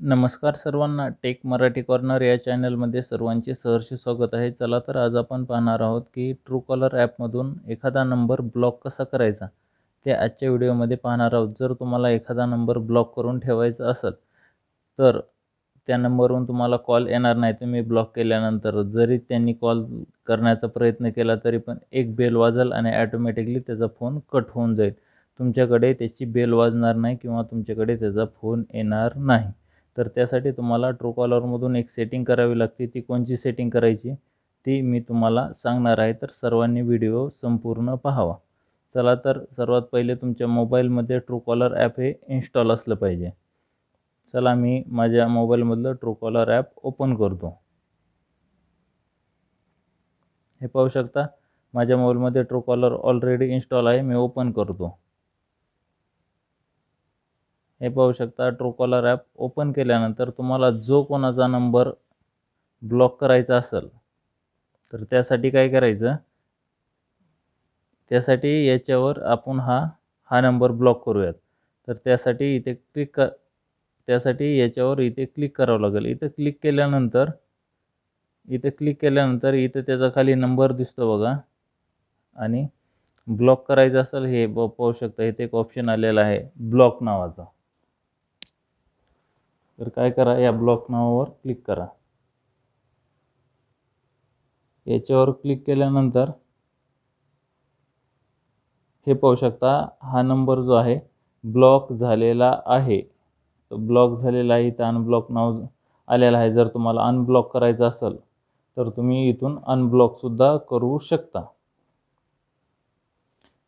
नमस्कार सर्वांना, take Marathi corner या चॅनलमध्ये सर्वांचे सहर्ष स्वागत आहे. चला तर आज आपण पाहणार आहोत की ट्रूकॉलर ॲपमधून एखादा नंबर ब्लॉक कसा करायचा ते आजच्या व्हिडिओमध्ये पाहणार आहोत. जर तुम्हाला एखादा नंबर ब्लॉक करून ठेवायचा असेल तर त्या नंबरवरून तुम्हाला कॉल येणार नाही. तुम्ही ब्लॉक केल्यानंतर जरी त्यांनी कॉल करण्याचा प्रयत्न केला तरी पण एक बेल वाजेल आणि ॲटोमॅटिकली त्याचा फोन कट होऊन जाईल. तुमच्याकडे त्याची बेल वाजणार नाही किंवा तुमच्याकडे त्याचा फोन येणार नाही. तर त्यासाठी तुम्हाला ट्रूकॉलरमधून एक सेटिंग करावी लागते. ती कोणची सेटिंग करायची ती मी तुम्हाला सांगणार आहे, तर सर्वांनी व्हिडिओ संपूर्ण पाहावा. चला तर सर्वात पहिले तुमच्या मोबाईलमध्ये ट्रूकॉलर ॲप हे इन्स्टॉल असलं पाहिजे. चला मी माझ्या मोबाईलमधलं ट्रूकॉलर ॲप ओपन करतो. हे पाहू शकता माझ्या मोबाईलमध्ये ट्रूकॉलर ऑलरेडी इन्स्टॉल आहे. मी ओपन करतो. हे पाहू शकता ट्रूकॉलर ॲप ओपन केल्यानंतर तुम्हाला जो कोणाचा नंबर ब्लॉक करायचा असेल तर त्यासाठी काय करायचं, त्यासाठी याच्यावर आपण हा नंबर ब्लॉक करूयात. तर त्यासाठी इथे क्लिक करावं लागेल. इथे क्लिक केल्यानंतर इथे त्याचा खाली नंबर दिसतो बघा. आणि ब्लॉक करायचं असेल हे पाहू शकता इथे एक ऑप्शन आलेला आहे ब्लॉक नावाचा. तर काय करा, या ब्लॉक नावावर क्लिक करा. याच्यावर क्लिक केल्यानंतर हे पाहू शकता हा नंबर जो आहे ब्लॉक झालेला आहे. तो ब्लॉक झालेला आहे. इथं अनब्लॉक नाव आलेलं आहे. जर तुम्हाला अनब्लॉक करायचं असेल तर तुम्ही इथून अनब्लॉकसुद्धा करू शकता.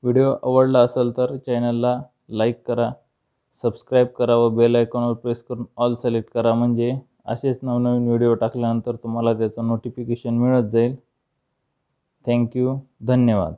व्हिडिओ आवडला असेल तर चॅनलला लाईक करा, सबस्क्राईब करा व बेल आयकॉनवर प्रेस करून ऑल सिलेक्ट करा. म्हणजे असेच नवनवीन व्हिडिओ टाकल्यानंतर तुम्हाला त्याचं नोटिफिकेशन मिळत जाईल. थँक्यू. धन्यवाद.